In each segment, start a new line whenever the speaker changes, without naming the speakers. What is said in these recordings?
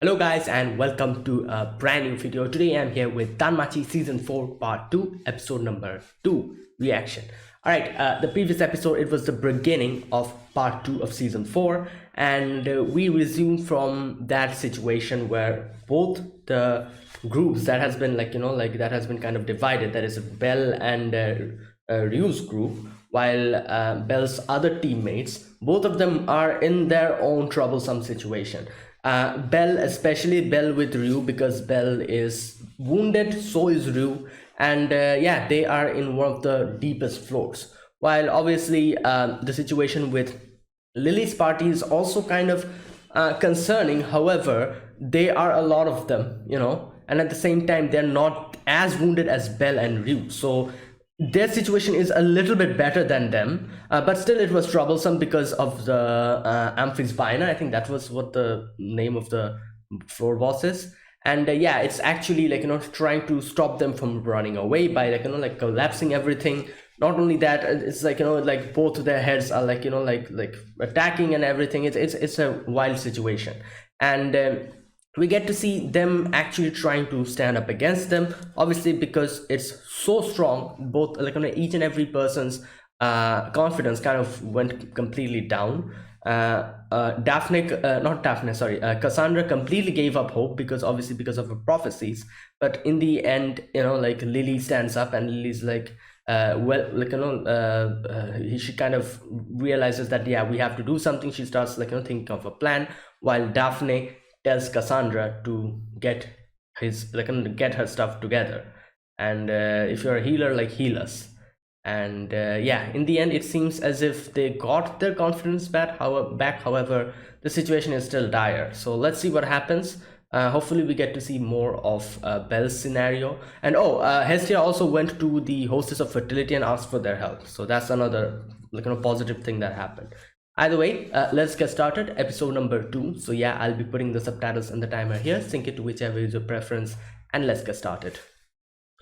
Hello guys and welcome to a brand new video. Today I'm here with Danmachi Season 4 Part 2 Episode number 2 Reaction. Alright, the previous episode it was the beginning of Part 2 of Season 4 and we resume from that situation where both the groups that has been that has been kind of divided, that is Bell and Ryu's group, while Bell's other teammates, both of them are in their own troublesome situation. Bell, especially Bell with Ryu, because Bell is wounded, so is Ryu, and yeah, they are in one of the deepest floors. While obviously the situation with Lily's party is also kind of concerning. However, there are a lot of them, and at the same time, they're not as wounded as Bell and Ryu. So their situation is a little bit better than them, but still it was troublesome because of the amphispina. I think that was what the name of the floor boss is. And yeah, it's actually trying to stop them from running away by collapsing everything. Not only that, it's both of their heads are attacking and everything. It's a wild situation. And we get to see them actually trying to stand up against them, obviously, because it's so strong. Both each and every person's confidence kind of went completely down. Not Daphne, sorry, Cassandra completely gave up hope, because obviously because of her prophecies. But in the end, Lily stands up, and Lily's she kind of realizes that, yeah, we have to do something. She starts thinking of a plan, while Daphne tells Cassandra to get her stuff together, and if you're a healer, heal us. And yeah, in the end, it seems as if they got their confidence back. However, the situation is still dire. So let's see what happens. Hopefully, we get to see more of Belle's scenario. And Hestia also went to the hostess of fertility and asked for their help. So that's another positive thing that happened. Either way, let's get started. Episode number 2. So yeah, I'll be putting the subtitles and the timer here. Sync it to whichever is your preference, and let's get started.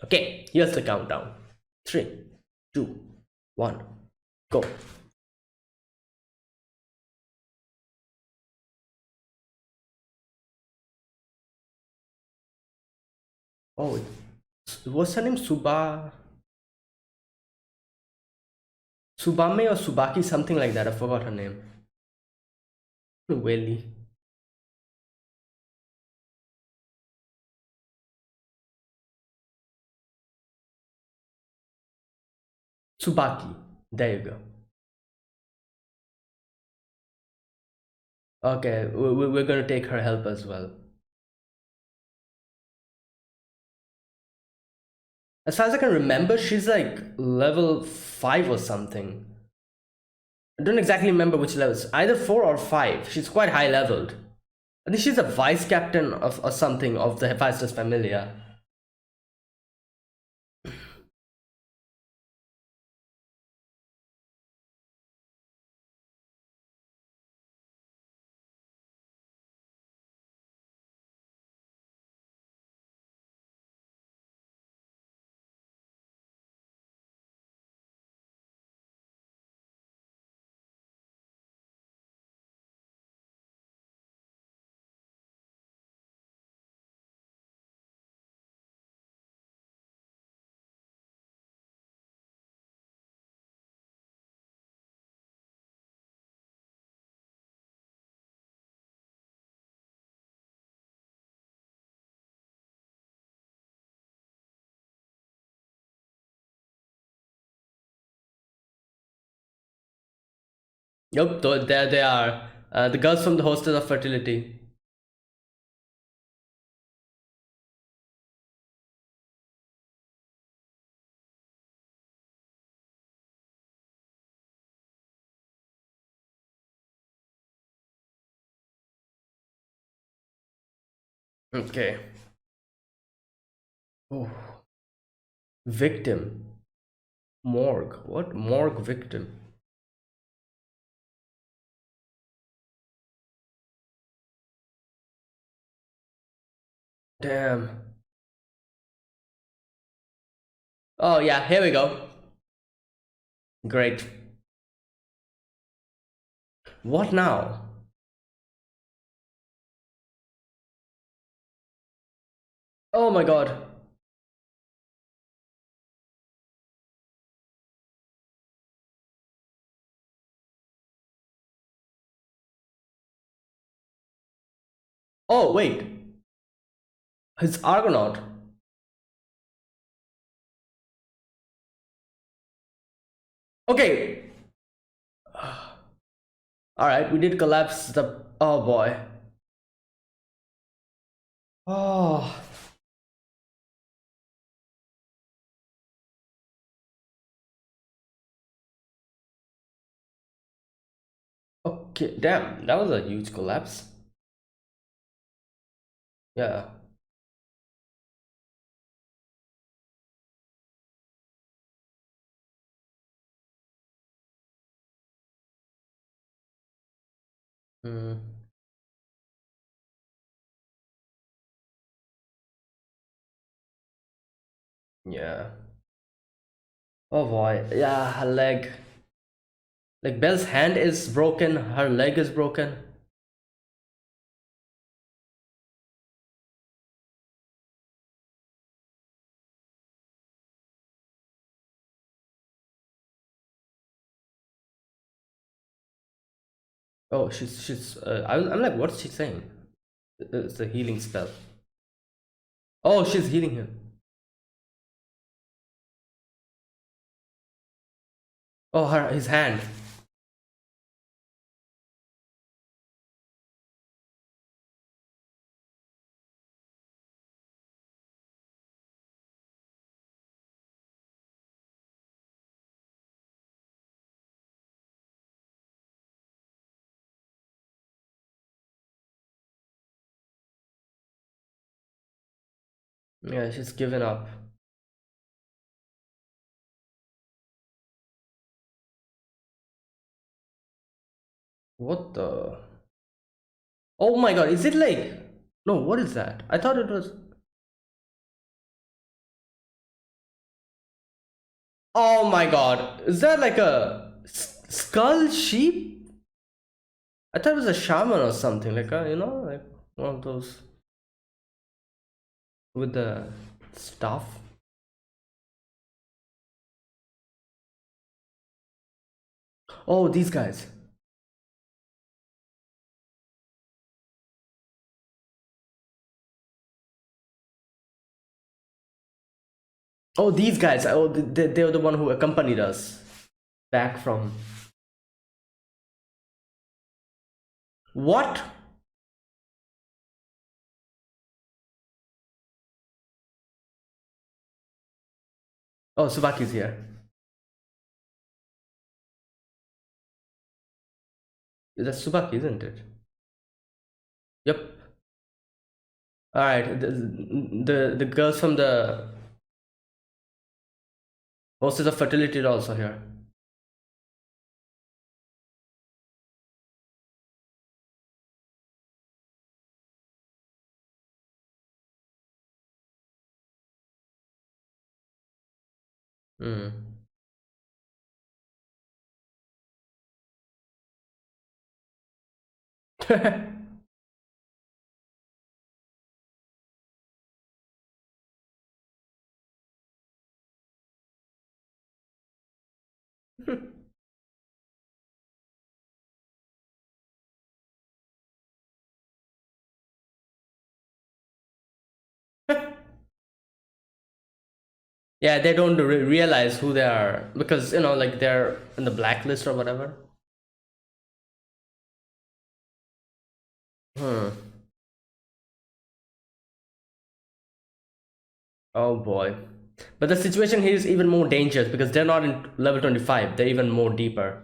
Okay, here's the countdown. 3, 2, 1, go. Oh, what's her name? Subame or Subaki, something like that. I forgot her name. Really? Tsubaki. There you go. Okay, we're gonna take her help as well. As far as I can remember, she's like level 5 or something. I don't exactly remember which levels. Either 4 or 5. She's quite high leveled. I think she's a vice captain of or something of the Hephaestus Familia. Yep, there they are. The girls from the Hostess of Fertility. Okay. Oh, victim. Morgue. What? Morgue victim. Damn. Oh yeah, here we go. Great. What now? Oh my god. Oh wait, his Argonaut. Okay. All right, we did collapse the. Oh boy. Oh. Okay. Damn, that was a huge collapse. Yeah. Hmm. Yeah. Oh boy. Yeah, her leg. Like Belle's hand is broken. Her leg is broken. Oh, she's. I'm like, what's she saying? It's a healing spell. Oh, she's healing him. Oh, his hand. Yeah, she's given up. What the? Oh my god, is it like? No, what is that? I thought it was. Oh my god, is that like a skull sheep? I thought it was a shaman or something, like a, like one of those with the stuff. Oh, these guys. Oh, these guys. Oh, they're the one who accompanied us back from. What? Oh, Subaki's here. That's Subaki, isn't it? Yep. All right. The girls from the hostess of fertility are also here. Hmm. Yeah, they don't realize who they are because like they're in the blacklist or whatever. Hmm. Oh boy. But the situation here is even more dangerous because they're not in level 25. They're even more deeper.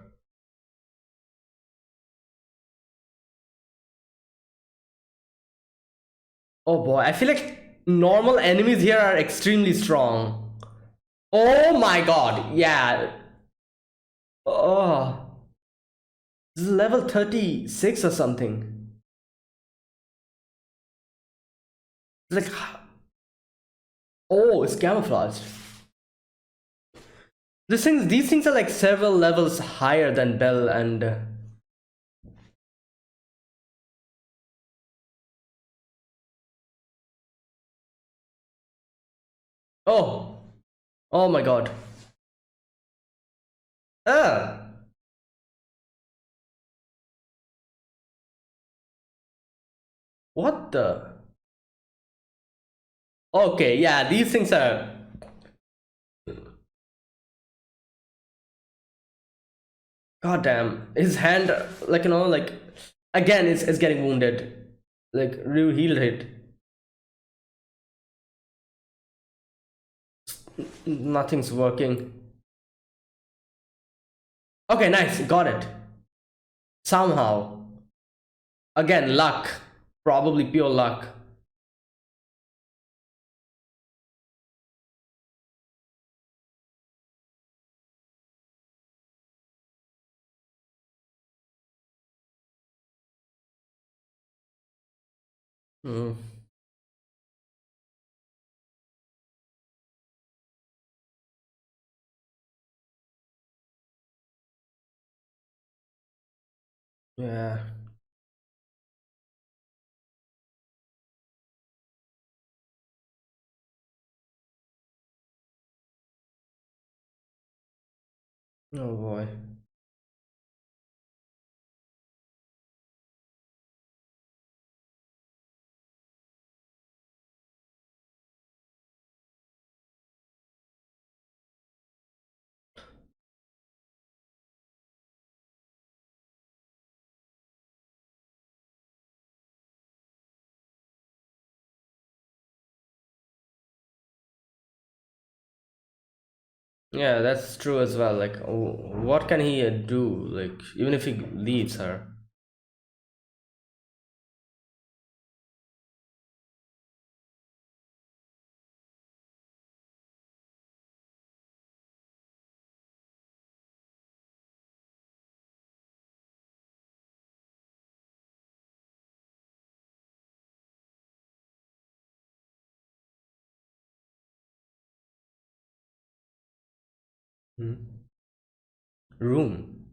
Oh boy, I feel like normal enemies here are extremely strong. Oh my god, yeah. Oh, this is level 36 or something. Like, oh, it's camouflaged. These things are like several levels higher than Bell and. Oh, oh my God. Ah, what the? Okay, yeah, these things are. God damn, his hand, like like again, is getting wounded. Like Ryu healed it. Nothing's working. Okay, nice, got it. Somehow. Again, luck. Probably pure luck. Hmm. Yeah. Oh boy. Yeah, that's true as well. Like, what can he do? Like, even if he leaves her. Hmm. Room.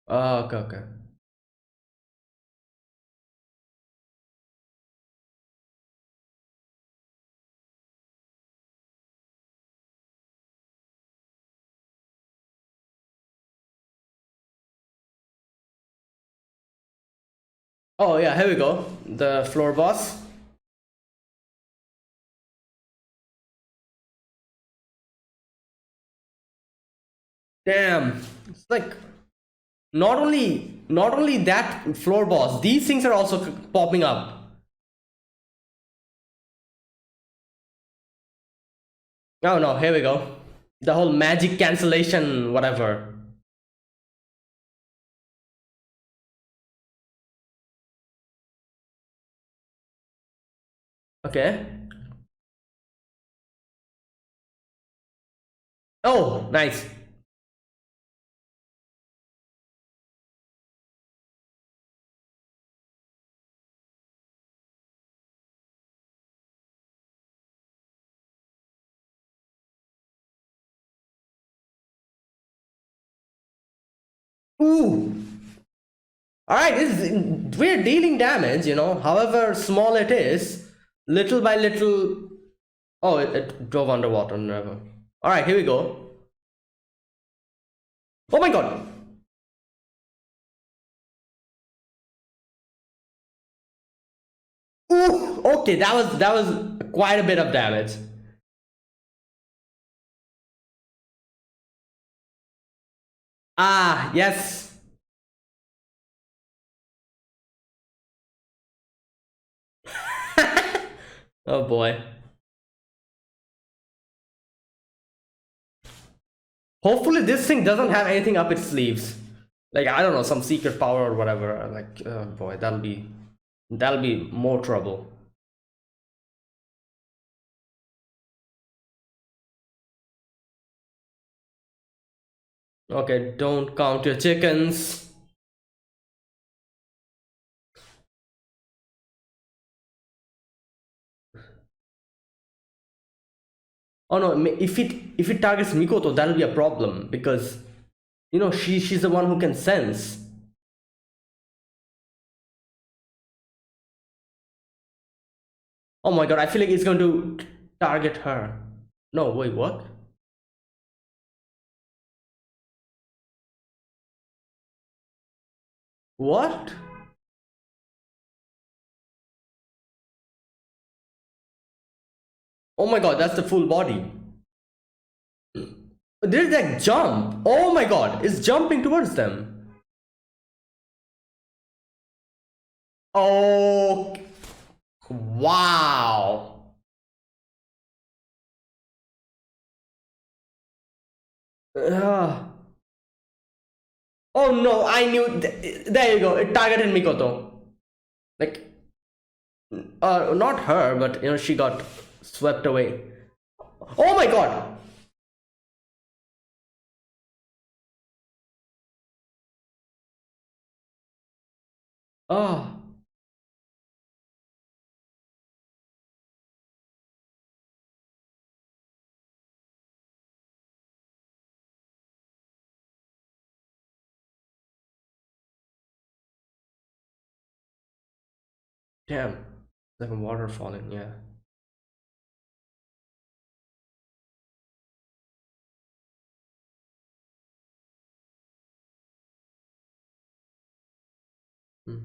Oh, okay, okay. Oh yeah, here we go. The floor boss. Damn. It's like not only that floor boss, these things are also popping up. Oh no, here we go. The whole magic cancellation, whatever. Okay. Oh, nice. Ooh. All right, we're dealing damage, however small it is, little by little. Oh, it drove underwater. Never. All right, here we go. Oh my god. Ooh, okay, that was quite a bit of damage. Ah, yes. Oh boy. Hopefully this thing doesn't have anything up its sleeves. Like I don't know, some secret power or whatever. Like oh boy, that'll be more trouble. Okay, don't count your chickens. Oh no, if it targets Mikoto, that'll be a problem because she's the one who can sense. Oh my god, I feel like it's going to Target her. No, wait, what? What? Oh my god, that's the full body. There's that jump. Oh my god, it's jumping towards them. Oh, wow. Ugh. Oh no, I knew. There you go. It targeted Mikoto. Like, not her, but she got swept away. Oh my god. Oh, damn. Like a water falling, yeah. Hmm.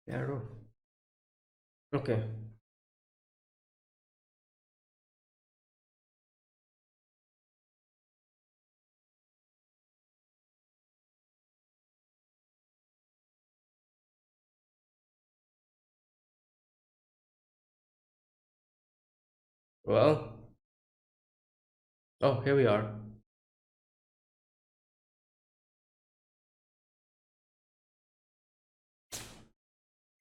Arrow. Okay. Well. Oh, here we are.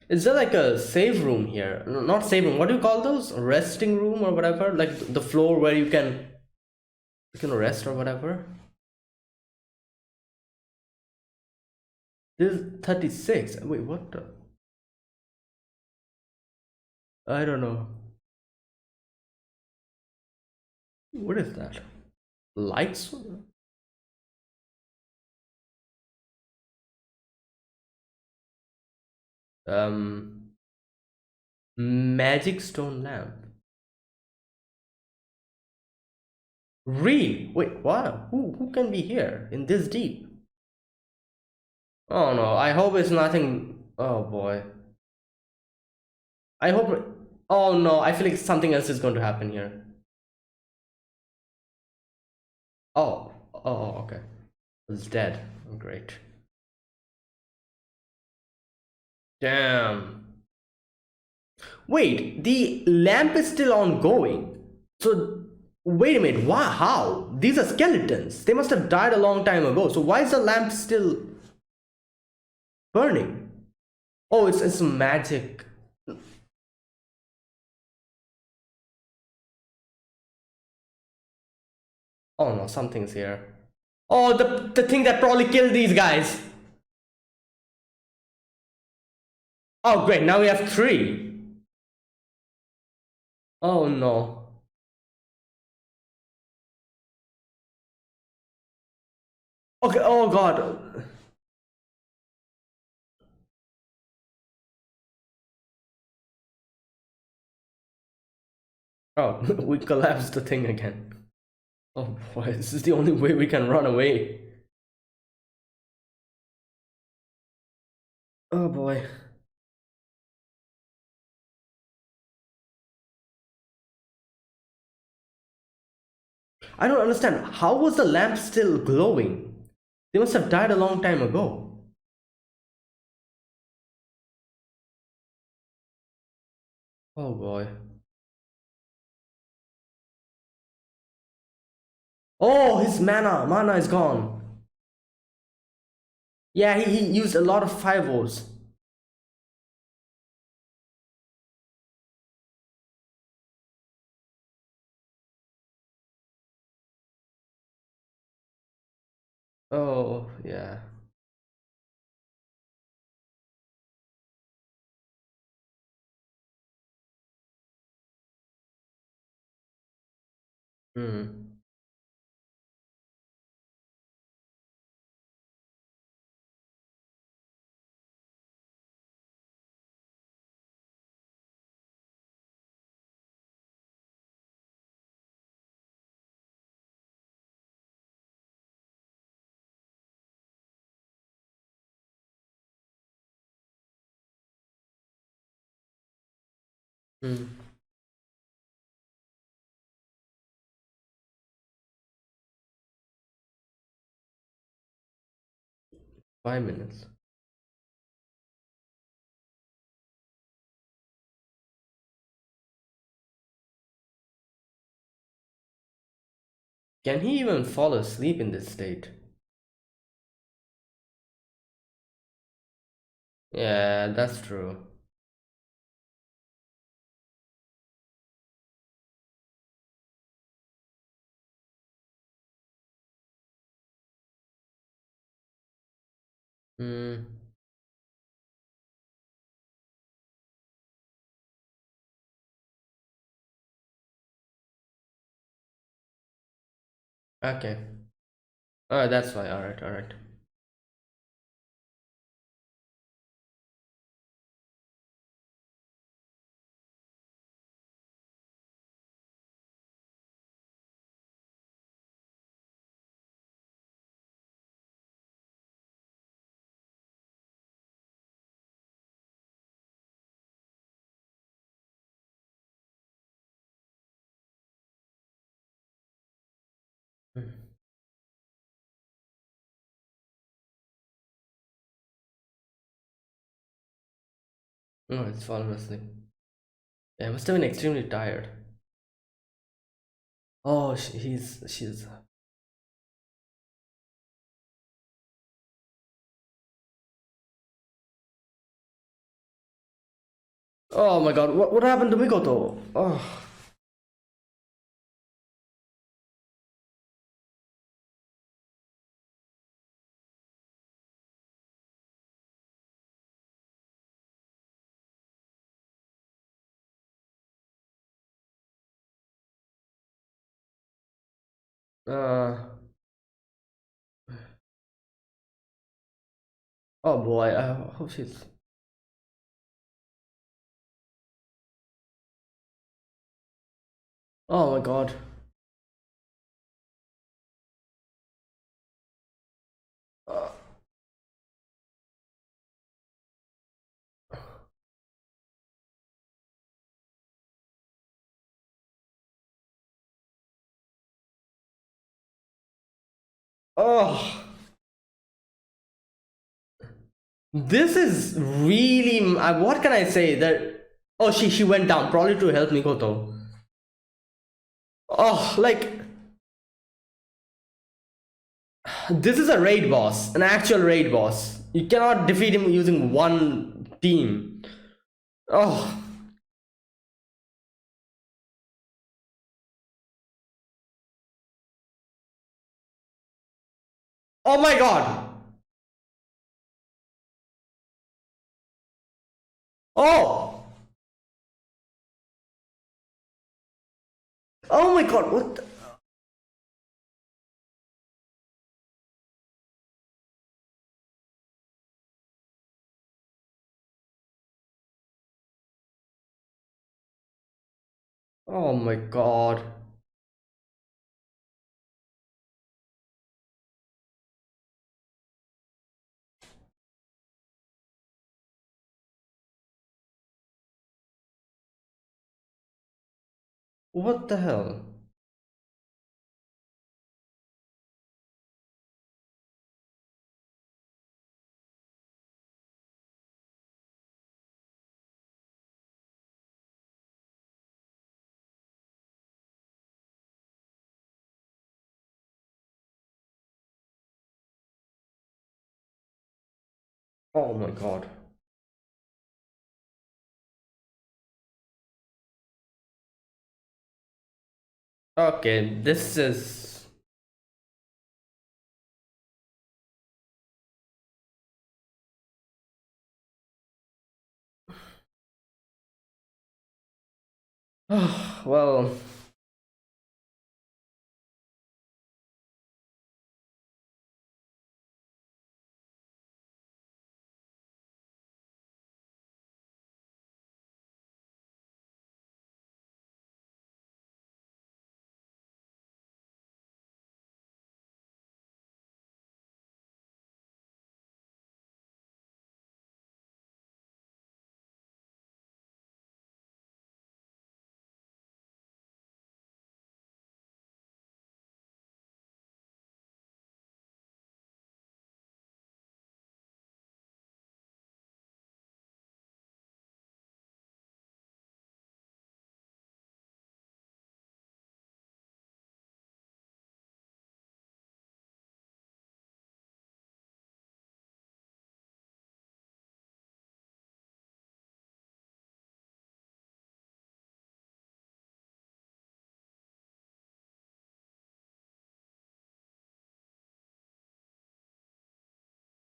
Is there like a save room here? Not save room. What do you call those? Resting room or whatever? Like the floor where you can rest or whatever. This is 36. Wait, what the? I don't know. What is that? Lights? Um, magic stone lamp. Real? Wait, what? Who can be here in this deep? Oh no, I hope it's nothing. Oh boy. I hope. Oh no, I feel like something else is going to happen here. Oh, okay. It's dead. Great. Damn. Wait, the lamp is still ongoing. So, wait a minute. Why? How? These are skeletons. They must have died a long time ago. So, why is the lamp still burning? Oh, it's magic. Oh no, something's here. Oh, the thing that probably killed these guys. Oh, great. Now we have three. Oh no. Okay. Oh god. Oh, we collapsed the thing again. Oh boy, this is the only way we can run away. Oh boy. I don't understand. How was the lamp still glowing? They must have died a long time ago. Oh boy. Oh, his mana is gone. Yeah, he used a lot of fireballs. Oh, yeah. Hmm. Mm. 5 minutes. Can he even fall asleep in this state? Yeah, that's true. Hmm. Okay. Oh, that's why. All right. All right. Hmm. Oh, it's fallen asleep. Yeah, must have been extremely tired. Oh, she's. Oh my God, what happened to Mikoto? Oh, uh, oh boy, I hope she's. Oh my God. Uh, oh, this is really. What can I say? That. Oh, she went down probably to help Mikoto. Oh, like this is a raid boss, an actual raid boss. You cannot defeat him using one team. Oh, oh my God. Oh, oh my God. What? Oh my God. What the hell? Oh my God. Okay, this is. Well,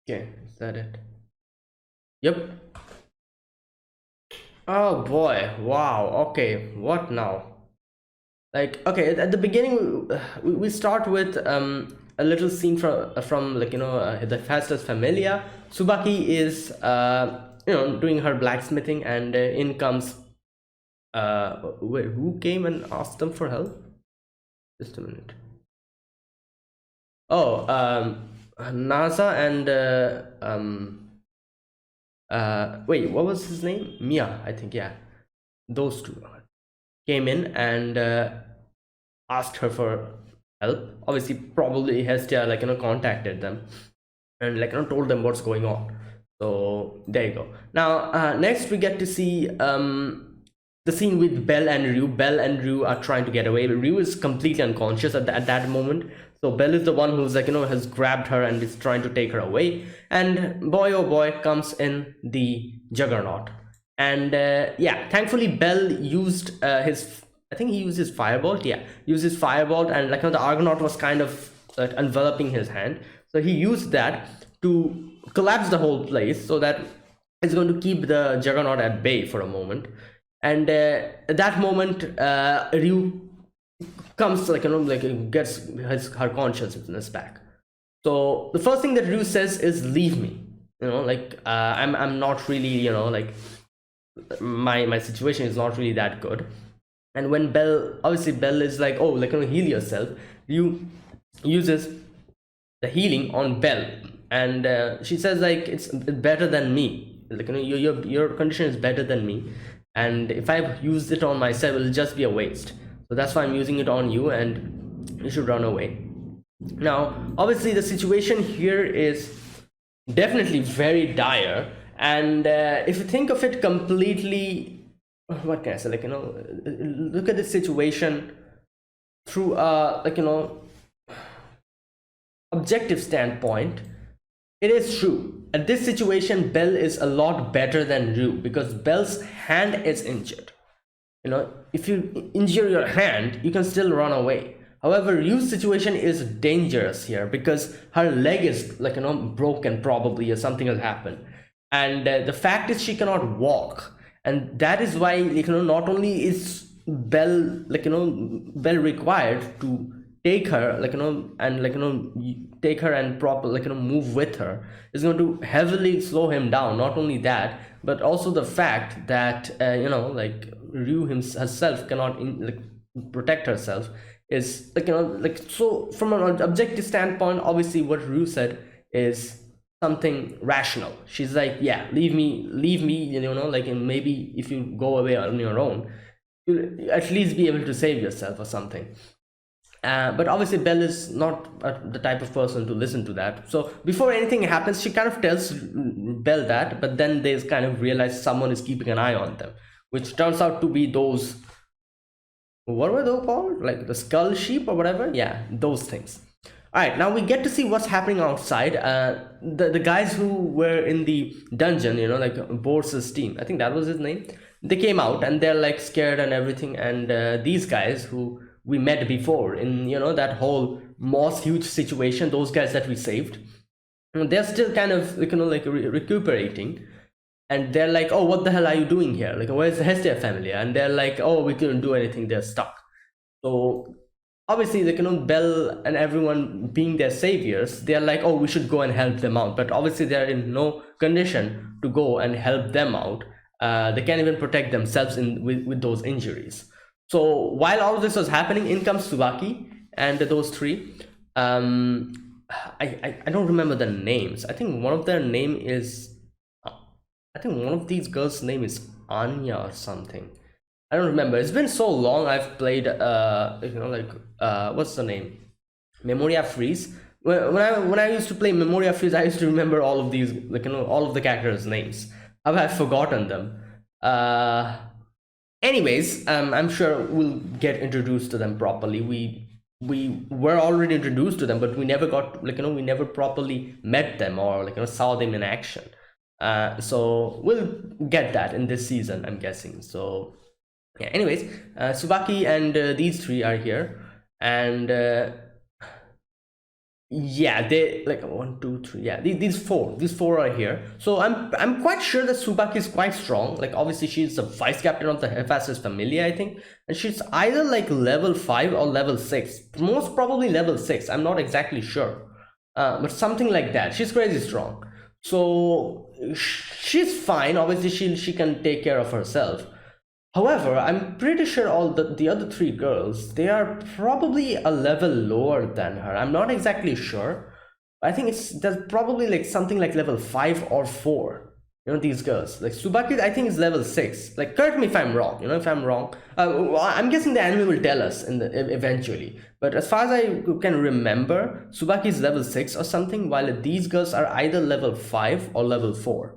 Okay, is that it? Yep. Oh boy, wow, okay, what now? Like, okay, at the beginning, we start with a little scene from like, the Fastest Familia. Tsubaki is, doing her blacksmithing, and in comes, wait, who came and asked them for help? Just a minute. Oh, NASA and wait, what was his name? Mia, I think, yeah. Those two came in and asked her for help. Obviously, probably Hestia contacted them and told them what's going on. So there you go. Now next we get to see the scene with Belle and Ryu. Belle and Ryu are trying to get away, but Ryu is completely unconscious at that moment. So Belle is the one who's has grabbed her and is trying to take her away. And boy oh boy comes in the Juggernaut. And yeah, thankfully Belle used his, I think he used his firebolt. Yeah, used his firebolt, and the Argonaut was kind of enveloping his hand. So he used that to collapse the whole place, so that it's going to keep the Juggernaut at bay for a moment. And at that moment, Ryu comes gets her consciousness back. So the first thing that Ryu says is, "Leave me." I'm not really my situation is not really that good. And when Belle is like, "Oh, heal yourself," Ryu uses the healing on Belle, and she says it's better than me. Your condition is better than me, and if I use it on myself, it'll just be a waste. So that's why I'm using it on you, and you should run away. Now, obviously, the situation here is definitely very dire, and if you think of it completely, what can I say? Look at this situation through objective standpoint. It is true. At this situation, Belle is a lot better than Ryu, because Belle's hand is injured. If you injure your hand, you can still run away. However, Ryu's situation is dangerous here, because her leg is broken probably, or something has happened. And the fact is she cannot walk. And that is why not only is Belle Belle required to take her take her and proper move with her, is going to heavily slow him down. Not only that, but also the fact that Ryu herself cannot protect herself is so from an objective standpoint. Obviously what Ryu said is something rational. She's like, yeah, leave me, and maybe if you go away on your own, you'll at least be able to save yourself or something. But obviously Belle is not the type of person to listen to that. So before anything happens, she kind of tells Belle that, but then they kind of realize someone is keeping an eye on them, which turns out to be those, what were they called, like the skull sheep or whatever. Yeah, those things. All right, now we get to see what's happening outside. The guys who were in the dungeon, Boris's team, I think that was his name, they came out and they're scared and everything. And these guys who we met before in that whole Moss huge situation, those guys that we saved, they're still kind of recuperating. And they're like, "Oh, what the hell are you doing here? Where's the Hestia family?" And they're like, "Oh, we couldn't do anything, they're stuck." So obviously Belle and everyone being their saviors, they're like, "Oh, we should go and help them out." But obviously they're in no condition to go and help them out. They can't even protect themselves with those injuries. So while all of this was happening, in comes Tsubaki and those three. I don't remember the names. I think one of their name is, I think one of these girls' name is Anya or something. I don't remember. It's been so long I've played what's the name? Memoria Freeze. When I used to play Memoria Freeze, I used to remember all of these, all of the characters' names. I've forgotten them. Anyways, I'm sure we'll get introduced to them properly. We were already introduced to them, but we never got we never properly met them or saw them in action. So we'll get that in this season, I'm guessing. So yeah, anyways, Tsubaki and these three are here, and Yeah, they like one, two, three. Yeah, these four are here. So I'm quite sure that Tsubaki is quite strong. Like obviously she's the vice captain of the fastest familia, I think, and she's either like level 5 or level 6. Most probably level 6. I'm not exactly sure, but something like that. She's crazy strong. So she's fine. Obviously she can take care of herself. However, I'm pretty sure all the other three girls, they are probably a level lower than her. I'm not exactly sure. I think there's probably like something like level 5 or 4. You know, these girls. Like Tsubaki, I think is level 6. Like correct me if I'm wrong. You know, if I'm wrong. Well, I'm guessing the anime will tell us eventually. But as far as I can remember, Tsubaki is level 6 or something, while these girls are either level 5 or level 4.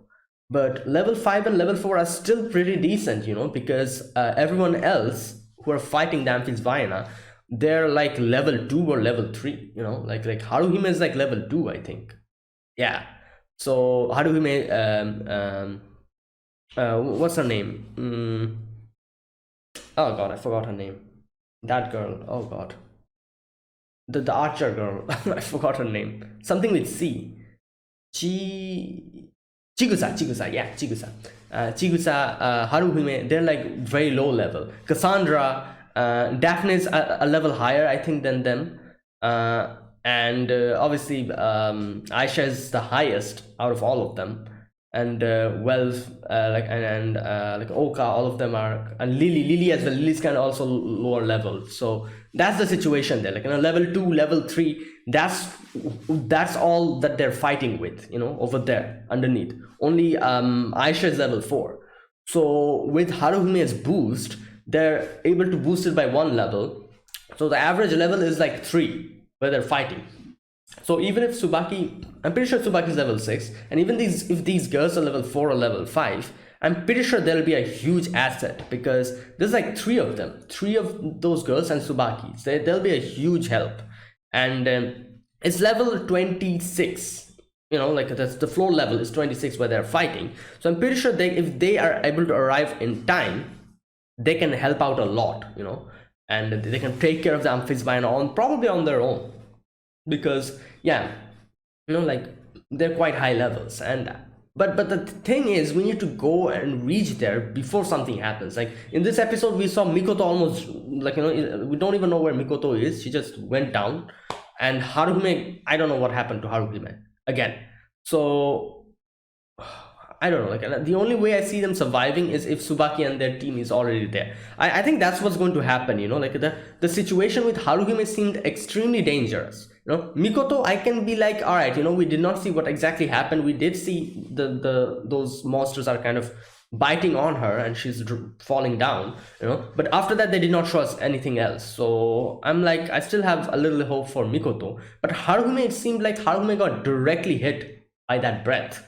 But level 5 and level 4 are still pretty decent, you know, because everyone else who are fighting the Amphisbaena, they're like level 2 or level 3, you know, like Haruhime is like level 2, I think. Yeah. So Haruhime, what's her name? Oh god, I forgot her name. That girl. Oh god. The archer girl. I forgot her name. Something with C. Chi Chigusa, yeah, Chigusa, Haruhime, they're like very low level. Cassandra, Daphne's a level higher, I think, than them. And obviously, Aisha is the highest out of all of them. And Wells, like Oka, all of them are, and Lily as well. Lily's kind of also lower level. So that's the situation there. Like, you know, level 2, level 3, that's all that they're fighting with, you know, over there underneath. Only Aisha is level 4. So with Haruhime's boost, they're able to boost it by 1 level. So the average level is like 3 where they're fighting. So even if Tsubaki, I'm pretty sure Tsubaki is level 6, and even if these girls are level 4 or level 5, I'm pretty sure there'll be a huge asset, because there's like 3 of them, 3 of those girls and Tsubaki. They'll be a huge help. And it's level 26, you know, like that's the floor level is 26 where they're fighting. So I'm pretty sure if they are able to arrive in time, they can help out a lot, you know, and they can take care of the Amphisbaena probably on their own, because yeah, you know, like they're quite high levels. And but the thing is, we need to go and reach there before something happens. Like in this episode, we saw Mikoto almost, like, you know, we don't even know where Mikoto is. She just went down. And Haruhime, I don't know what happened to Haruhime again. So I don't know, like the only way I see them surviving is if Tsubaki and their team is already there. I think that's what's going to happen, you know, like the situation with Haruhime seemed extremely dangerous. You know, Mikoto, I can be like, all right, you know, we did not see what exactly happened. We did see those monsters are kind of biting on her and she's falling down, you know, but after that they did not show us anything else. So I'm like, I still have a little hope for Mikoto. But Haruhime, it seemed like Haruhime got directly hit by that breath.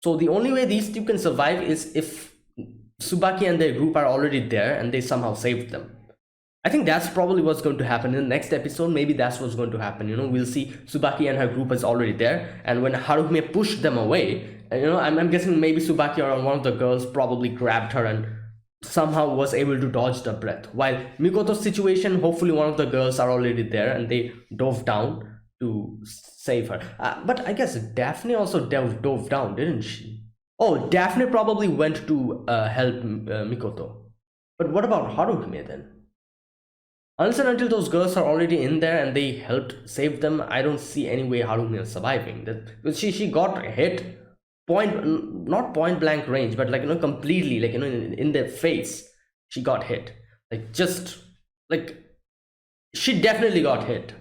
So the only way these two can survive is if Tsubaki and their group are already there and they somehow saved them. I think that's probably what's going to happen in the next episode. Maybe that's what's going to happen. You know, we'll see Tsubaki and her group is already there, and when Haruhime pushed them away, you know, I'm guessing maybe Tsubaki or one of the girls probably grabbed her and somehow was able to dodge the breath. While Mikoto's situation, hopefully one of the girls are already there and they dove down to save her. But I guess Daphne also dove down, didn't she? Oh, Daphne probably went to help Mikoto. But what about Haruhime then? Unless and until those girls are already in there and they helped save them, I don't see any way Haruhime is surviving. That she got hit not point blank range, but like, you know, completely, like, you know, in their face. She got hit. Like, just like, she definitely got hit.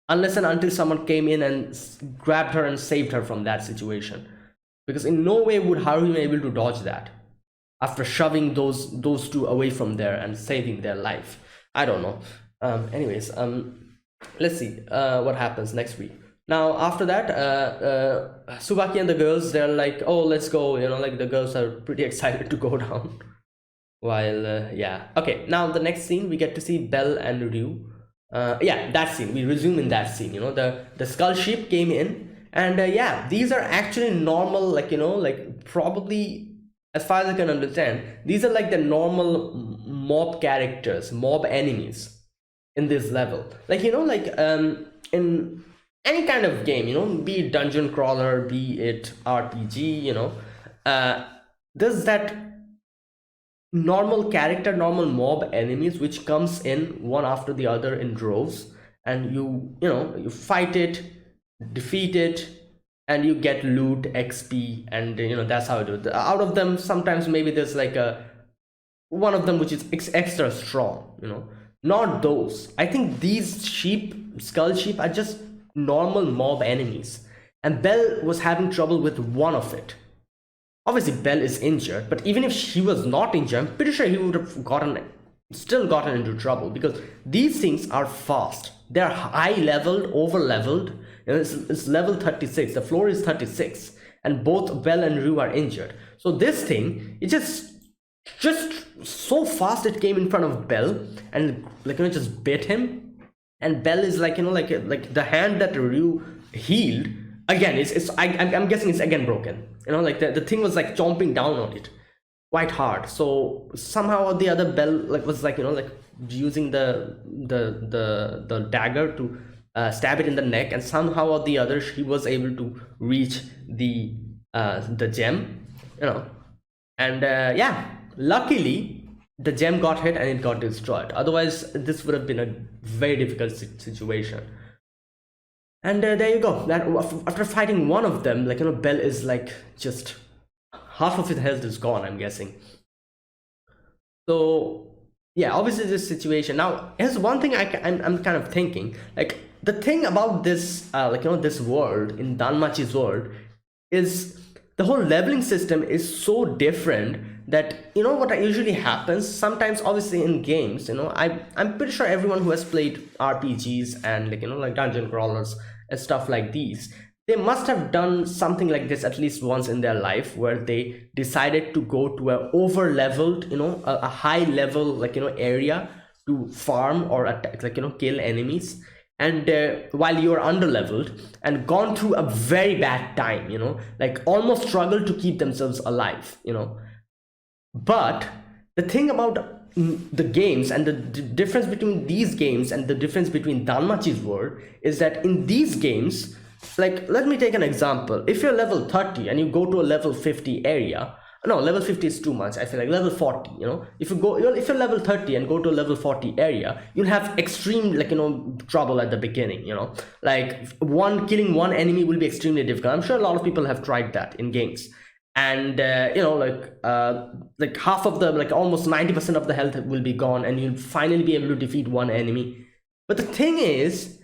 Unless and until someone came in and grabbed her and saved her from that situation. Because in no way would Haruhime be able to dodge that after shoving those two away from there and saving their life. I don't know. Anyways, let's see what happens next week. Now after that, Tsubaki and the girls, they're like, oh, let's go, you know, like the girls are pretty excited to go down. While yeah, okay, now the next scene we get to see Belle and Ryu. Yeah, that scene, we resume in that scene. You know, the skull ship came in, and yeah, these are actually normal, like, you know, like probably, as far as I can understand, these are like the normal mob characters, mob enemies in this level. Like, you know, like in any kind of game, be it dungeon crawler, be it RPG, uh, there's that normal character, normal mob enemies which comes in one after the other in droves, and you fight it, defeat it, and you get loot, XP, and that's how I do it. Out of them, sometimes maybe there's like a one of them which is extra strong, not those. I think these skull sheep are just normal mob enemies, and Belle was having trouble with one of it. Obviously Belle is injured, but even if she was not injured, I'm pretty sure he would have still gotten into trouble, because these things are fast. They're high leveled, over leveled. It's level 36, the floor is 36, and both Belle and Rue are injured. So this thing, it just so fast, it came in front of Belle and just bit him. And Belle is like the hand that Rue healed again, I'm guessing it's again broken. The thing was like chomping down on it quite hard. So somehow or the other, Belle was using the dagger to stab it in the neck, and somehow or the other she was able to reach the gem, and yeah, luckily the gem got hit and it got destroyed. Otherwise this would have been a very difficult situation. And there you go. That after fighting one of them, Belle is just half of his health is gone, I'm guessing. So yeah, obviously this situation. Now here's one thing I'm kind of thinking. The thing about this this world, in Danmachi's world, is the whole leveling system is so different that what usually happens sometimes, obviously in games, I'm pretty sure everyone who has played RPGs and dungeon crawlers and stuff like these, they must have done something like this at least once in their life, where they decided to go to a over leveled, a high level area to farm or attack, kill enemies, and while you're under leveled, and gone through a very bad time, almost struggled to keep themselves alive, But the thing about the games, and the difference between these games and the difference between Danmachi's world, is that in these games, let me take an example. If you're level 30 and you go to a level 50 area, no, level 50 is too much, I feel like. Level 40, if you're level 30 and go to a level 40 area, you'll have extreme trouble at the beginning. Killing one enemy will be extremely difficult. I'm sure a lot of people have tried that in games, and half of the almost 90% of the health will be gone, and you'll finally be able to defeat one enemy. But the thing is,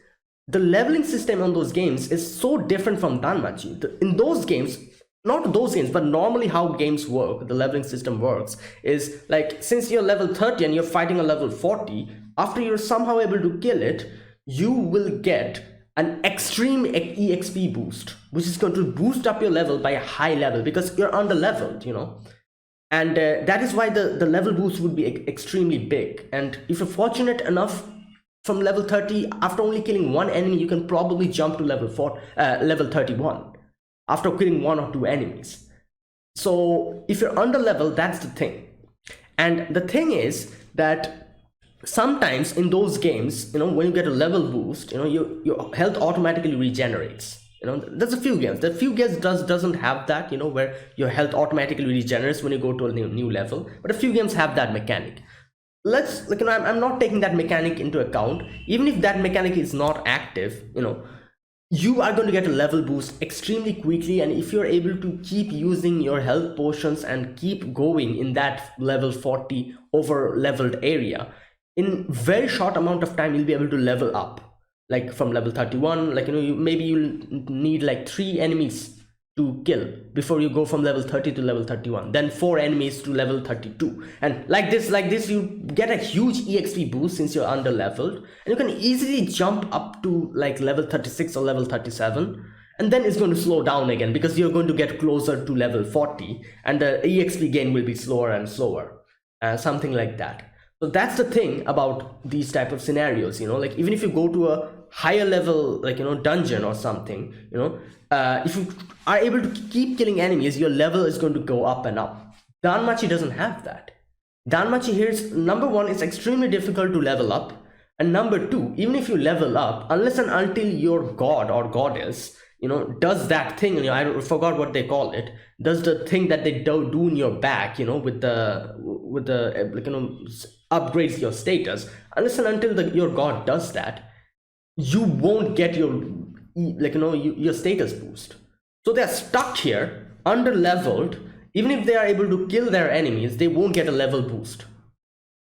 the leveling system on those games is so different from Danmachi. In those games, not those games, but normally how games work, the leveling system works, is since you're level 30 and you're fighting a level 40, after you're somehow able to kill it, you will get an extreme EXP boost, which is going to boost up your level by a high level, because you're under leveled, and that is why the level boost would be extremely big. And if you're fortunate enough, from level 30, after only killing one enemy, you can probably jump to level 31 after killing one or two enemies. So if you're under level, that's the thing. And the thing is that sometimes in those games, when you get a level boost, your health automatically regenerates. There's a few games. The few games doesn't have that, where your health automatically regenerates when you go to a new level. But a few games have that mechanic. I'm not taking that mechanic into account. Even if that mechanic is not active, you are going to get a level boost extremely quickly. And if you're able to keep using your health potions and keep going in that level 40 over leveled area, in very short amount of time you'll be able to level up, from level 31. Maybe you'll need 3 enemies to kill before you go from level 30 to level 31, then 4 enemies to level 32, and like this you get a huge EXP boost since you're under leveled, and you can easily jump up to level 36 or level 37, and then it's going to slow down again because you're going to get closer to level 40, and the EXP gain will be slower and slower, something like that. So that's the thing about these type of scenarios, even if you go to a higher level, dungeon or something, if you are able to keep killing enemies, your level is going to go up and up. Danmachi doesn't have that. Danmachi here is, number one, it's extremely difficult to level up. And number two, even if you level up, unless and until your god or goddess, does that thing, I forgot what they call it, does the thing that they do in your back, with the like, upgrades your status, unless and until your god does that, you won't get your your status boost. So they're stuck here, under leveled. Even if they are able to kill their enemies, they won't get a level boost.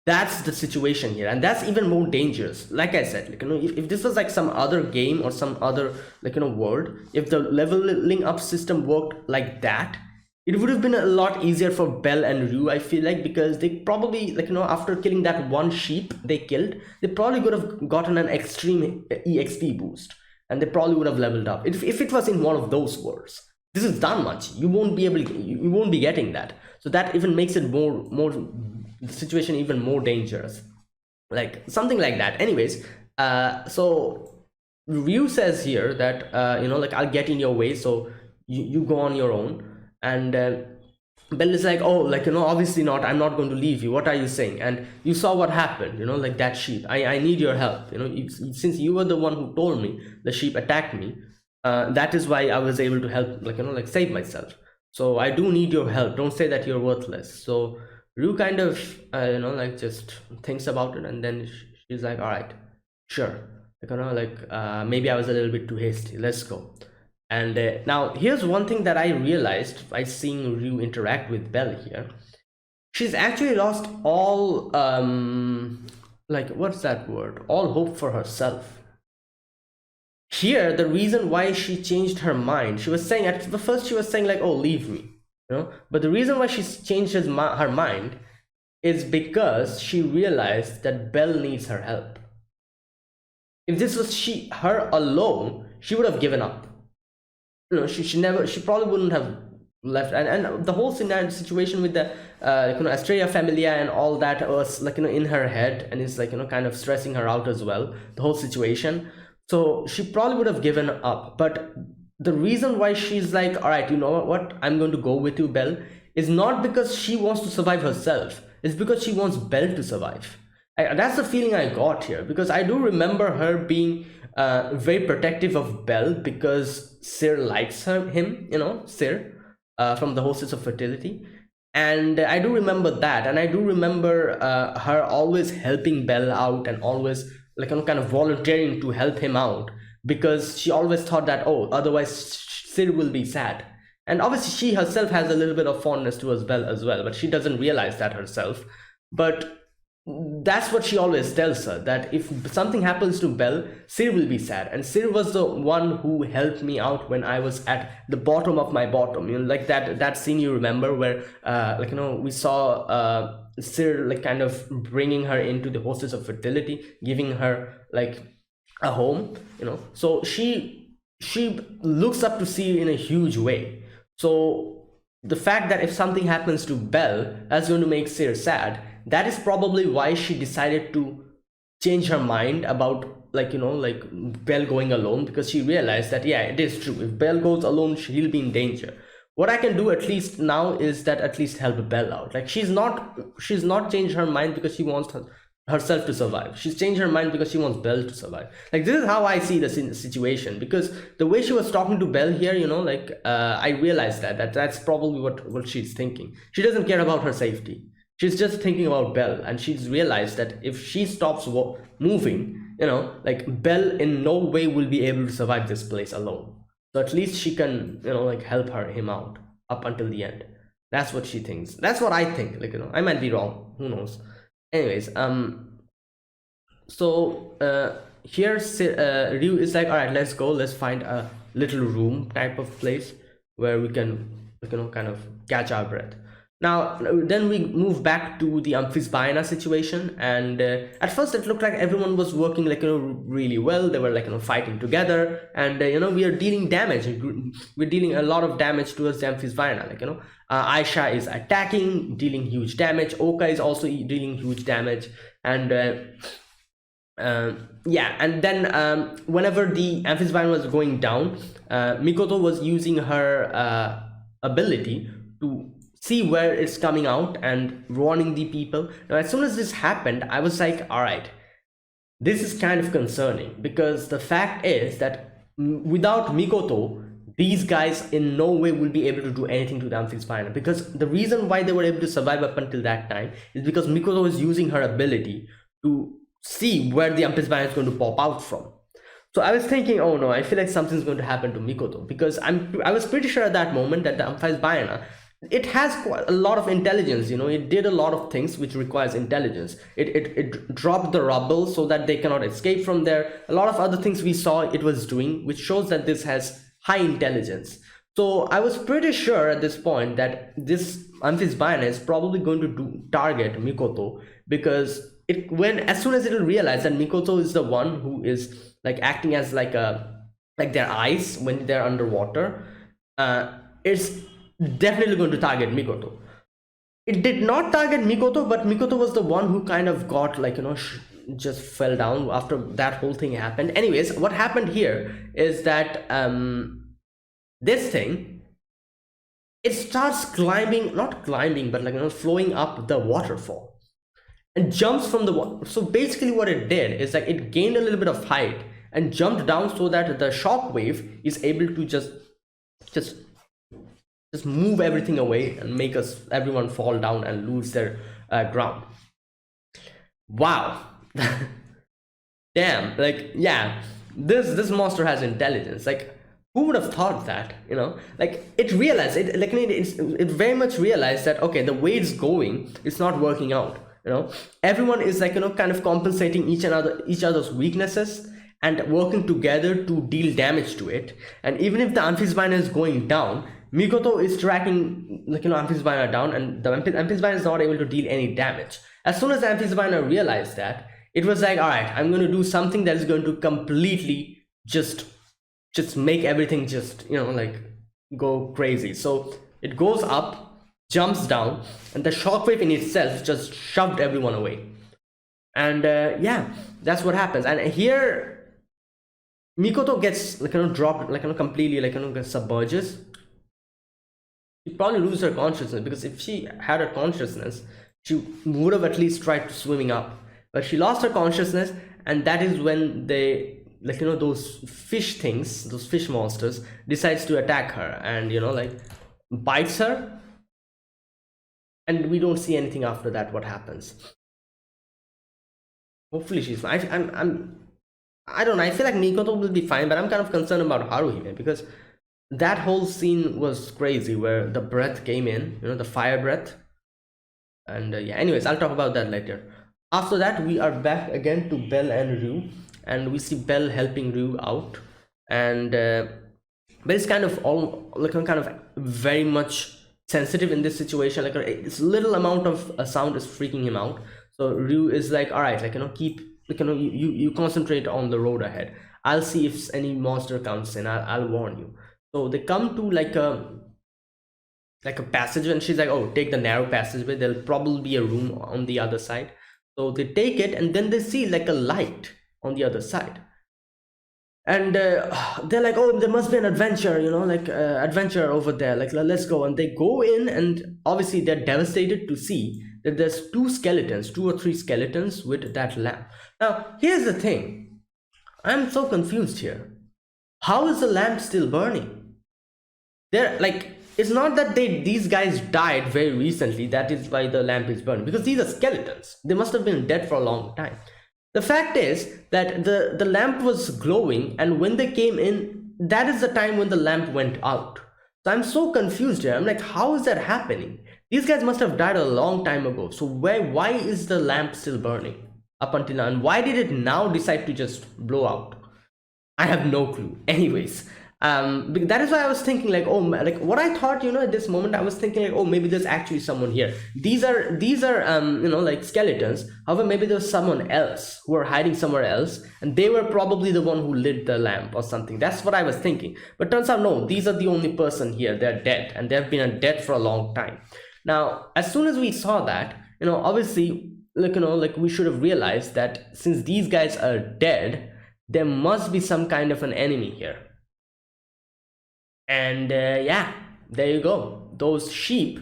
That's the situation here, and that's even more dangerous. Like I said, if this was like some other game or some other world, if the leveling up system worked like that, it would have been a lot easier for Belle and Rue, I feel like, because they probably after killing that one sheep they killed, they probably could have gotten an extreme exp boost, and they probably would have leveled up if it was in one of those worlds. This is Danmachi. You won't be getting that, so that even makes it more the situation even more dangerous, like something like that. Anyways, so Ryu says here that I'll get in your way, so you go on your own. And Belle is like, oh, obviously not, I'm not going to leave you, what are you saying? And you saw what happened, like that sheep, I need your help, since you were the one who told me the sheep attacked me, that is why I was able to help, save myself. So I do need your help, don't say that you're worthless. So Rue kind of just thinks about it, and then she's like, all right, sure, maybe I was a little bit too hasty, let's go. And now here's one thing that I realized by seeing Ryu interact with Belle here. She's actually lost all what's that word, all hope for herself. Here, the reason why she changed her mind, she was saying, at the first she was saying like, oh, leave me, but the reason why she changed her mind is because she realized that Belle needs her help. If this was her alone, she would have given up. She probably wouldn't have left. And the whole situation with the Astrea Familia and all that was in her head, and is kind of stressing her out as well, the whole situation. So she probably would have given up. But the reason why she's like, all right, you know what, I'm going to go with you, Belle, is not because she wants to survive herself, it's because she wants Belle to survive. That's the feeling I got here, because I do remember her being very protective of Belle, because Cyr likes him, Cyr, from the Hostess of Fertility. And I do remember that, and I do remember her always helping Belle out, and always kind of volunteering to help him out, because she always thought that, oh, otherwise Cyr will be sad. And obviously she herself has a little bit of fondness towards Belle as well, but she doesn't realize that herself. But that's what she always tells her, that if something happens to Belle, Cyr will be sad. And Cyr was the one who helped me out when I was at the bottom of my bottom, like that scene, you remember, where we saw Cyr kind of bringing her into the Hostess of Fertility, giving her a home, so she looks up to Cyr in a huge way. So the fact that if something happens to Belle, that's going to make Cyr sad, that is probably why she decided to change her mind about Belle going alone, because she realized that, yeah, it is true, if Belle goes alone, she'll be in danger. What I can do at least now is that at least help Belle out. She's not changed her mind because she wants herself to survive. She's changed her mind because she wants Belle to survive. This is how I see the situation, because the way she was talking to Belle here, I realized that's probably what she's thinking. She doesn't care about her safety. She's just thinking about Belle, and she's realized that if she stops moving, Belle in no way will be able to survive this place alone. So at least she can, help him out up until the end. That's what she thinks. That's what I think. I might be wrong. Who knows? Anyways, so here Ryu is like, all right, let's go. Let's find a little room type of place where we can, kind of catch our breath. Now, then we move back to the Amphisbaena situation, and at first it looked like everyone was working really well. They were fighting together, and we are dealing damage. We're dealing a lot of damage towards the Amphisbaena. Aisha is attacking, dealing huge damage. Oka is also dealing huge damage, and yeah. And then whenever the Amphisbaena was going down, Mikoto was using her ability to see where it's coming out and warning the people. Now, as soon as this happened, I was like, all right, This is kind of concerning because the fact is that without Mikoto, these guys in no way will be able to do anything to the amphibian, because the reason why they were able to survive up until that time is because Mikoto is using her ability to see where the amphibian is going to pop out from. So I was thinking, oh no, I feel like something's going to happen to Mikoto, because I was pretty sure at that moment that the amphibian, it has quite a lot of intelligence. It did a lot of things which requires intelligence. It dropped the rubble so that they cannot escape from there. A lot of other things we saw it was doing, which shows that this has high intelligence. So I was pretty sure at this point that this amphibian is probably going to target Mikoto, because as soon as it'll realize that Mikoto is the one who is like acting as like their eyes when they're underwater, it's definitely going to target Mikoto. It did not target Mikoto, but Mikoto was the one who kind of got like, just fell down after that whole thing happened. Anyways, what happened here is that this thing, it starts climbing, not climbing, but like, flowing up the waterfall and jumps from the water. So basically what it did is like it gained a little bit of height and jumped down so that the shock wave is able to just move everything away and make everyone fall down and lose their ground. Wow. Damn, like, yeah, this monster has intelligence. Like, who would have thought that? Like, it realized it, like, it very much realized that, okay, the way it's going, it's not working out. Everyone is like, kind of compensating each other's weaknesses and working together to deal damage to it. And even if the amphibian is going down, Mikoto is tracking, like, amphibian down, and the amphibian is not able to deal any damage. As soon as the amphibian realized that, it was like, all right, I'm going to do something that is going to completely just make everything just, like, go crazy. So it goes up, jumps down, and the shockwave in itself just shoved everyone away. And yeah, that's what happens. And here Mikoto gets, like, dropped, like, completely, like, submerges. She probably loses her consciousness, because if she had her consciousness, she would have at least tried swimming up. But she lost her consciousness, and that is when they, like, those fish things, those fish monsters, decides to attack her and, like, bites her. And we don't see anything after that, what happens. Hopefully she's fine. I don't know, I feel like Mikoto will be fine, but I'm kind of concerned about Haruhime, because that whole scene was crazy, where the breath came in, the fire breath. And yeah, anyways, I'll talk about that later. After that, we are back again to Belle and Ryu, and we see Belle helping Ryu out, and Belle's kind of kind of very much sensitive in this situation. Like, it's little amount of sound is freaking him out. So Ryu is like, all right, like, keep, like, you concentrate on the road ahead. I'll see if any monster comes in. I'll warn you. So they come to like a passage, and she's like, oh, take the narrow passageway, there'll probably be a room on the other side. So they take it, and then they see like a light on the other side, and they're like, oh, there must be an adventure, like adventure over there, like, let's go. And they go in, and obviously they're devastated to see that there's two or three skeletons with that lamp. Now here's the thing, I'm so confused here. How is the lamp still burning? They're like, it's not that these guys died very recently, that is why the lamp is burning, because these are skeletons. They must have been dead for a long time. The fact is that the lamp was glowing, and when they came in, that is the time when the lamp went out. So I'm so confused here. I'm like, how is that happening? These guys must have died a long time ago. So why is the lamp still burning up until now, and why did it now decide to just blow out? I have no clue. Anyways, that is why I was thinking, like, oh, like, what I thought, at this moment, I was thinking, like, oh, maybe there's actually someone here. These are like, skeletons. However, maybe there's someone else who are hiding somewhere else, and they were probably the one who lit the lamp or something. That's what I was thinking. But turns out, no, these are the only person here. They're dead, and they've been dead for a long time. Now, as soon as we saw that, obviously, like, like, we should have realized that since these guys are dead, there must be some kind of an enemy here. And yeah, there you go. Those sheep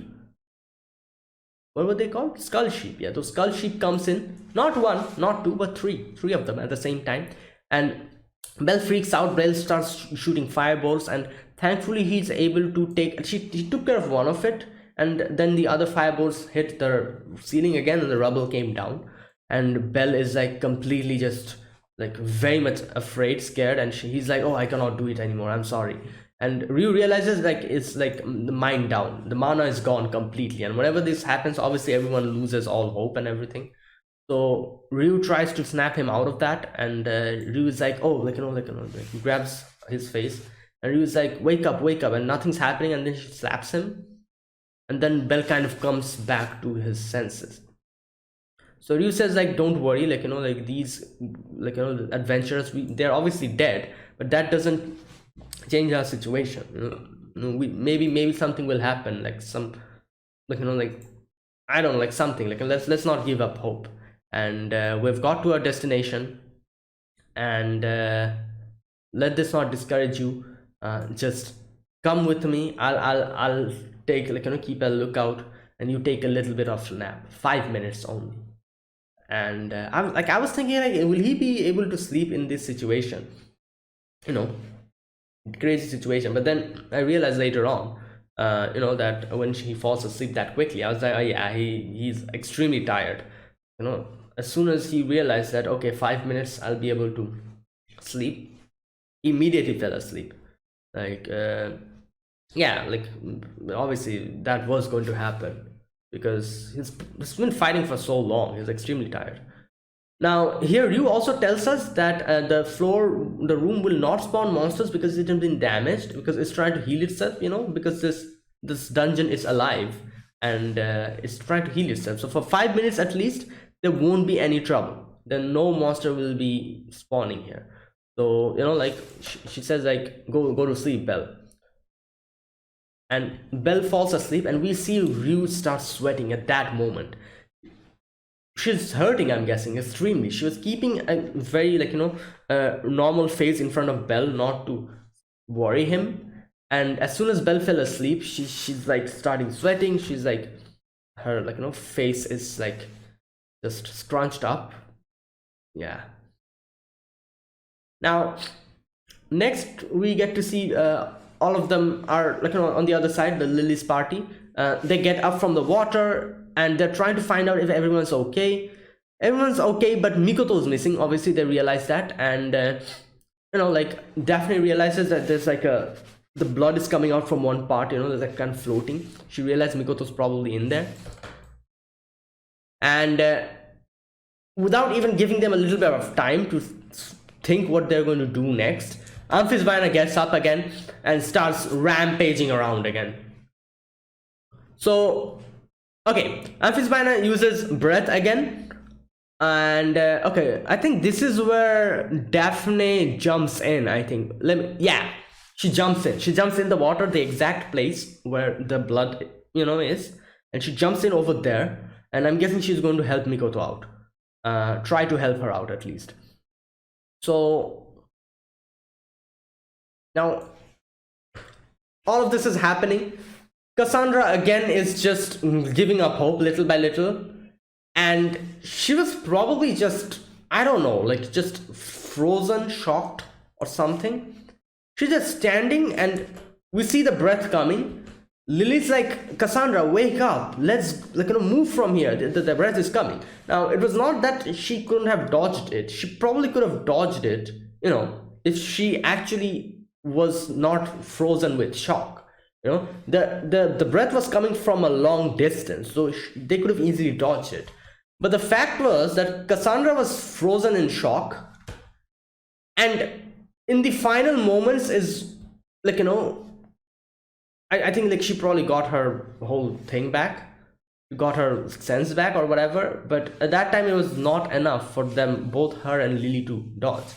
what were they called? Skull sheep. Yeah, those skull sheep comes in, not one, not two, but three of them at the same time. And Belle freaks out. Belle starts shooting fireballs, and thankfully he's able to take, he took care of one of it, and then the other fireballs hit the ceiling again and the rubble came down. And Belle is like completely just like very much afraid, scared, and he's like, oh, I cannot do it anymore, I'm sorry. And Ryu realizes like it's like the mind down, the mana is gone completely, and whenever this happens, obviously everyone loses all hope and everything. So Ryu tries to snap him out of that, and Ryu is like, oh, like he grabs his face, and Ryu is like, wake up, and nothing's happening, and then she slaps him, and then Belle kind of comes back to his senses. So Ryu says like, don't worry, like these adventurers, they're obviously dead, but that doesn't change our situation. Maybe something will happen, like some, I don't know, like something, like let's not give up hope. And we've got to our destination, and let this not discourage you. Just come with me. I'll take keep a lookout, and you take a little bit of nap, 5 minutes only. And I was thinking, like, will he be able to sleep in this situation? Crazy situation. But then I realized later on, that when he falls asleep that quickly, I was like, oh yeah, he's extremely tired. As soon as he realized that, okay, 5 minutes I'll be able to sleep, immediately fell asleep. Yeah, like obviously that was going to happen, because he's been fighting for so long. He's extremely tired. Now here Ryu also tells us that the room will not spawn monsters because it has been damaged, because it's trying to heal itself, because this dungeon is alive, and it's trying to heal itself. So for 5 minutes at least there won't be any trouble. Then no monster will be spawning here. So like she says, like, go to sleep, Belle. And Belle falls asleep, and we see Ryu start sweating at that moment. She's hurting, I'm guessing, extremely. She was keeping a very normal face in front of Belle, not to worry him. And as soon as Belle fell asleep, she's like starting sweating. She's like, her face is like just scrunched up. Yeah. Now next we get to see all of them are on the other side, the Lily's party. They get up from the water, and they're trying to find out if everyone's okay. Everyone's okay, but Mikoto's missing. Obviously they realize that, and Daphne realizes that there's the blood is coming out from one part, there's like kind of floating. She realized Mikoto's probably in there, and without even giving them a little bit of time to think what they're going to do next, Amphisbaena gets up again and starts rampaging around again. So okay, Amphisbaena uses breath again, and okay, I think this is where Daphne jumps in. I think she jumps in the water, the exact place where the blood is, and she jumps in over there, and I'm guessing she's going to help Mikoto out, try to help her out at least. So now all of this is happening. Cassandra again is just giving up hope little by little, and she was probably just, I don't know, like just frozen, shocked or something. She's just standing, and we see the breath coming. Lily's like, Cassandra, wake up, let's move from here, the breath is coming. Now it was not that she couldn't have dodged it. She probably could have dodged it, if she actually was not frozen with shock. The breath was coming from a long distance, so they could have easily dodged it. But the fact was that Cassandra was frozen in shock, and in the final moments is I think she probably got her whole thing back, got her sense back or whatever, but at that time it was not enough for them, both her and Lily, to dodge.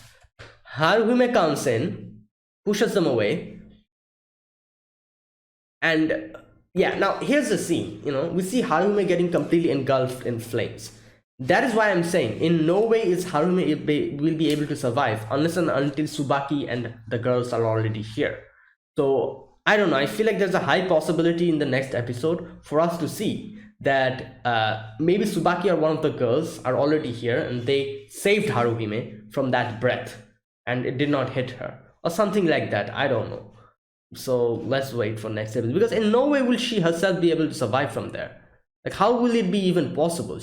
Haruhime comes in, pushes them away. And yeah, now here's the scene. We see Haruhime getting completely engulfed in flames. That is why I'm saying in no way is Haruhime will be able to survive unless and until Tsubaki and the girls are already here. So I don't know, I feel like there's a high possibility in the next episode for us to see that maybe Tsubaki or one of the girls are already here and they saved Haruhime from that breath and it did not hit her or something like that. I don't know. So let's wait for next episode, because in no way will she herself be able to survive from there. Like, how will it be even possible?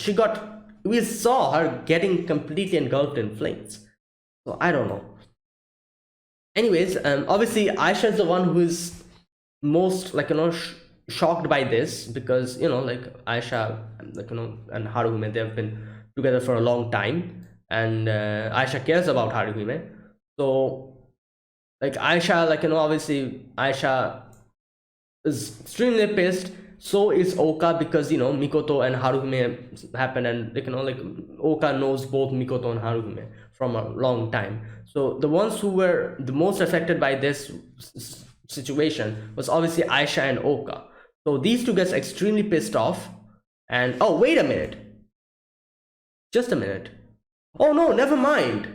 We saw her getting completely engulfed in flames. So I don't know. Anyways, obviously Aisha is the one who is most, like, shocked by this, because like Aisha, like, and Haruhime, they have been together for a long time, and Aisha cares about Haruhime. So like Aisha, like, obviously Aisha is extremely pissed. So is Oka, because Mikoto and Haruhime happened, and like Oka knows both Mikoto and Haruhime from a long time. So the ones who were the most affected by this situation was obviously Aisha and Oka. So these two gets extremely pissed off, and oh, wait a minute, just a minute. Oh no, never mind.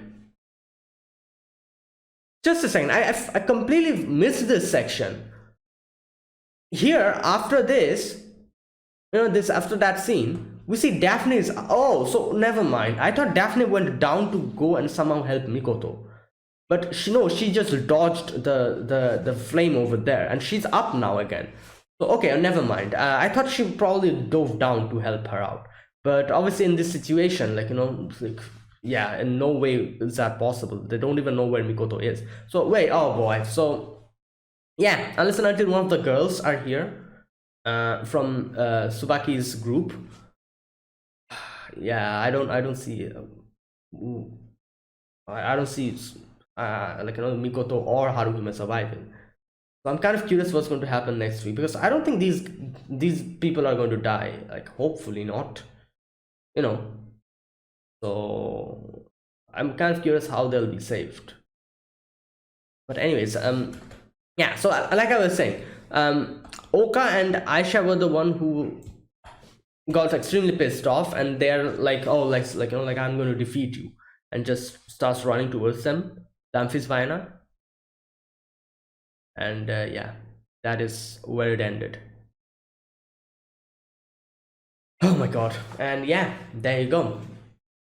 Just a second, I completely missed this section. Here, after this, after that scene, we see Daphne's. Oh, so never mind. I thought Daphne went down to go and somehow help Mikoto, but she just dodged the flame over there, and she's up now again. So okay, never mind. I thought she probably dove down to help her out, but obviously in this situation, like, like, yeah, in no way is that possible. They don't even know where Mikoto is. So wait, oh boy. So yeah, unless and until one of the girls are here from Tsubaki's group. Yeah, I don't see I don't see like, Mikoto or Haruhime surviving. So I'm kind of curious what's going to happen next week, because I don't think these people are going to die. Like, hopefully not. So I'm kind of curious how they'll be saved. But anyways, yeah, so like I was saying, Oka and Aisha were the one who got extremely pissed off, and they're like, oh, like I'm going to defeat you, and just starts running towards them, the Amphisbaena. And yeah, that is where it ended. Oh my god. And yeah, there you go.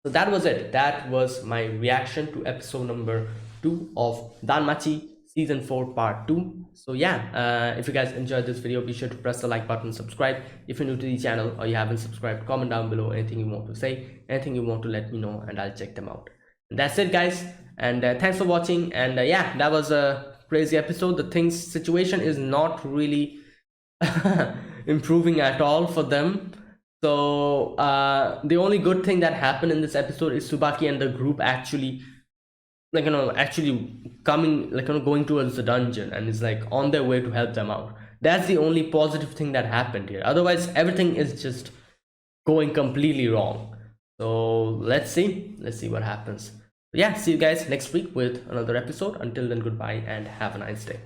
So that was it. That was my reaction to episode number 2 of Danmachi season 4 part 2. So yeah, if you guys enjoyed this video, be sure to press the like button, subscribe if you're new to the channel or you haven't subscribed. Comment down below anything you want to say, anything you want to let me know, and I'll check them out. And that's it, guys, and thanks for watching. And yeah, that was a crazy episode. The situation is not really improving at all for them. So the only good thing that happened in this episode is Tsubaki and the group actually, like, actually coming, like, going towards the dungeon, and is like on their way to help them out. That's the only positive thing that happened here. Otherwise, everything is just going completely wrong. So let's see what happens. Yeah, see you guys next week with another episode. Until then, goodbye and have a nice day.